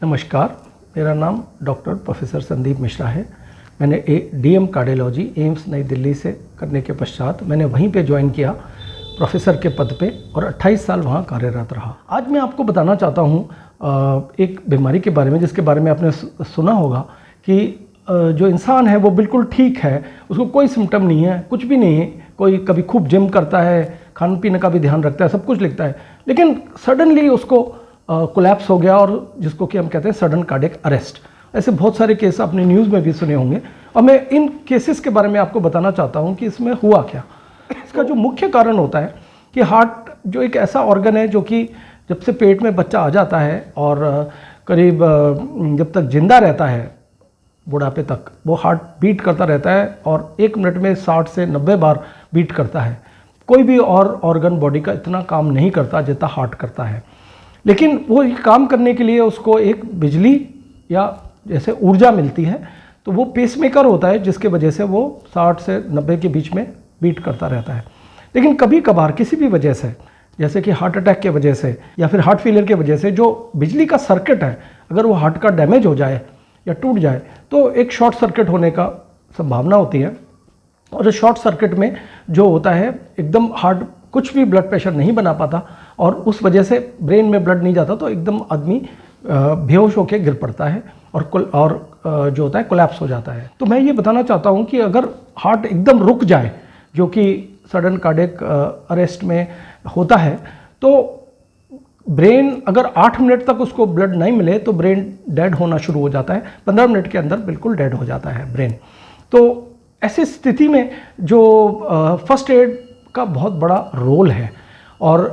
नमस्कार, मेरा नाम डॉक्टर प्रोफेसर संदीप मिश्रा है। मैंने डीएम कार्डियोलॉजी एम्स नई दिल्ली से करने के पश्चात मैंने वहीं पे ज्वाइन किया प्रोफेसर के पद पे और 28 साल वहाँ कार्यरत रहा। आज मैं आपको बताना चाहता हूँ एक बीमारी के बारे में जिसके बारे में आपने सुना होगा कि जो इंसान है वो बिल्कुल ठीक है, उसको कोई सिम्टम नहीं है, कुछ भी नहीं है, कोई कभी खूब जिम करता है, खान पीने का भी ध्यान रखता है, सब कुछ लिखता है, लेकिन सडनली उसको कोलैप्स हो गया और जिसको कि हम कहते हैं सडन कार्डियक अरेस्ट। ऐसे बहुत सारे केस आपने न्यूज़ में भी सुने होंगे और मैं इन केसेस के बारे में आपको बताना चाहता हूँ कि इसमें हुआ क्या। इसका जो मुख्य कारण होता है कि हार्ट जो एक ऐसा ऑर्गन है जो कि जब से पेट में बच्चा आ जाता है और करीब जब तक जिंदा रहता है बुढ़ापे तक, वो हार्ट बीट करता रहता है और 1 मिनट में 60 से 90 बार बीट करता है। कोई भी और ऑर्गन बॉडी का इतना काम नहीं करता जितना हार्ट करता है, लेकिन वो काम करने के लिए उसको एक बिजली या जैसे ऊर्जा मिलती है, तो वो पेसमेकर होता है जिसके वजह से वो 60 से 90 के बीच में बीट करता रहता है। लेकिन कभी कभार किसी भी वजह से, जैसे कि हार्ट अटैक के वजह से या फिर हार्ट फेलियर के वजह से, जो बिजली का सर्किट है अगर वो हार्ट का डैमेज हो जाए या टूट जाए तो एक शॉर्ट सर्किट होने का संभावना होती है। और इस शॉर्ट सर्किट में जो होता है एकदम हार्ट कुछ भी ब्लड प्रेशर नहीं बना पाता और उस वजह से ब्रेन में ब्लड नहीं जाता, तो एकदम आदमी बेहोश होकर गिर पड़ता है और जो होता है कोलैप्स हो जाता है। तो मैं ये बताना चाहता हूँ कि अगर हार्ट एकदम रुक जाए, जो कि सडन कार्डियक अरेस्ट में होता है, तो ब्रेन अगर 8 मिनट तक उसको ब्लड नहीं मिले तो ब्रेन डेड होना शुरू हो जाता है। 15 मिनट के अंदर बिल्कुल डेड हो जाता है ब्रेन। तो ऐसी स्थिति में जो फर्स्ट एड का बहुत बड़ा रोल है और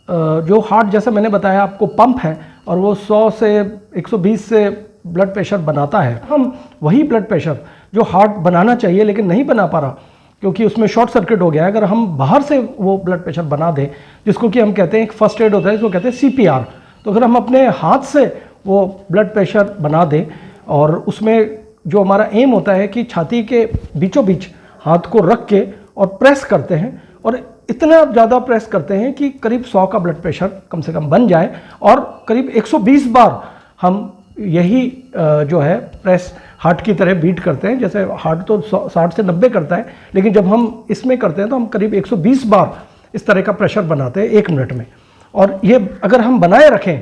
जो हार्ट, जैसे मैंने बताया आपको, पंप है और वो 100 से 120 से ब्लड प्रेशर बनाता है। हम वही ब्लड प्रेशर जो हार्ट बनाना चाहिए लेकिन नहीं बना पा रहा क्योंकि उसमें शॉर्ट सर्किट हो गया है, अगर हम बाहर से वो ब्लड प्रेशर बना दें, जिसको कि हम कहते हैं एक फर्स्ट एड होता है, इसको कहते हैं CPR। तो अगर हम अपने हाथ से वो ब्लड प्रेशर बना दें और उसमें जो हमारा एम होता है कि छाती के बीचों बीच हाथ को रख के और प्रेस करते हैं और इतना ज़्यादा प्रेस करते हैं कि करीब 100 का ब्लड प्रेशर कम से कम बन जाए और करीब 120 बार हम यही जो है प्रेस हार्ट की तरह बीट करते हैं। जैसे हार्ट तो 60 से 90 करता है, लेकिन जब हम इसमें करते हैं तो हम करीब 120 बार इस तरह का प्रेशर बनाते हैं 1 मिनट में। और ये अगर हम बनाए रखें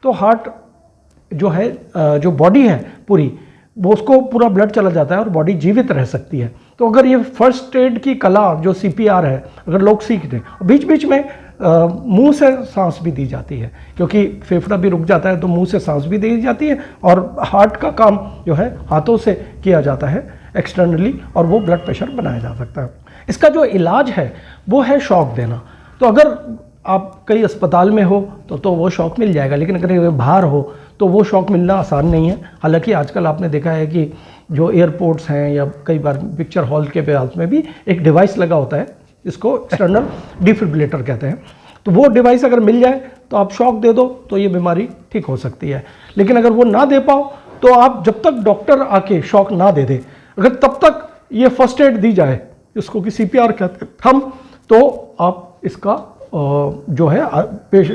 तो हार्ट जो है, जो बॉडी है पूरी, वो उसको पूरा ब्लड चला जाता है और बॉडी जीवित रह सकती है। तो अगर ये फर्स्ट एड की कला जो CPR है अगर लोग सीख दें, बीच बीच में मुंह से सांस भी दी जाती है क्योंकि फेफड़ा भी रुक जाता है, तो मुंह से सांस भी दी जाती है और हार्ट का काम जो है हाथों से किया जाता है एक्सटर्नली और वो ब्लड प्रेशर बनाया जा सकता है। इसका जो इलाज है वो है शॉक देना। तो अगर आप कहीं अस्पताल में हो तो वो शॉक मिल जाएगा, लेकिन अगर बाहर हो तो वो शॉक मिलना आसान नहीं है। हालांकि आजकल आपने देखा है कि जो एयरपोर्ट्स हैं या कई बार पिक्चर हॉल के पास में भी एक डिवाइस लगा होता है, इसको एक्सटर्नल डिफिब्रिलेटर कहते हैं। तो वो डिवाइस अगर मिल जाए तो आप शॉक दे दो तो ये बीमारी ठीक हो सकती है। लेकिन अगर वो ना दे पाओ तो आप जब तक डॉक्टर आके शॉक ना दे दे, अगर तब तक ये फर्स्ट एड दी जाए, जिसको कि CPR कहते हैं हम, तो आप इसका जो है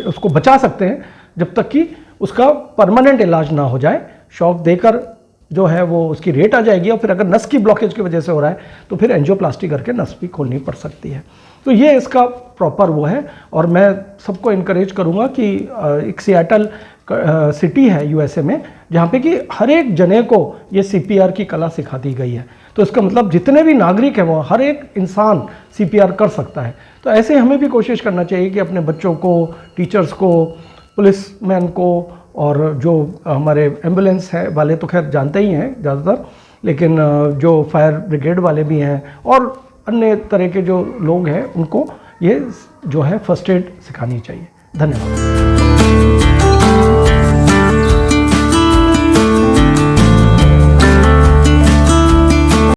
उसको बचा सकते हैं जब तक कि उसका परमानेंट इलाज ना हो जाए। शॉक देकर जो है वो उसकी रेट आ जाएगी और फिर अगर नस की ब्लॉकेज की वजह से हो रहा है तो फिर एंजियोप्लास्टी करके नस भी खोलनी पड़ सकती है। तो ये इसका प्रॉपर वो है। और मैं सबको इनकरेज करूँगा कि एक सियाटल सिटी है USA में, जहाँ पे कि हर एक जने को ये CPR की कला सिखा दी गई है। तो इसका मतलब जितने भी नागरिक हैं वो हर एक इंसान CPR कर सकता है। तो ऐसे हमें भी कोशिश करना चाहिए कि अपने बच्चों को, टीचर्स को, पुलिसमैन को और जो हमारे एम्बुलेंस है वाले तो खैर जानते ही हैं ज़्यादातर, लेकिन जो फायर ब्रिगेड वाले भी हैं और अन्य तरह के जो लोग हैं उनको ये जो है फर्स्ट एड सिखानी चाहिए। धन्यवाद।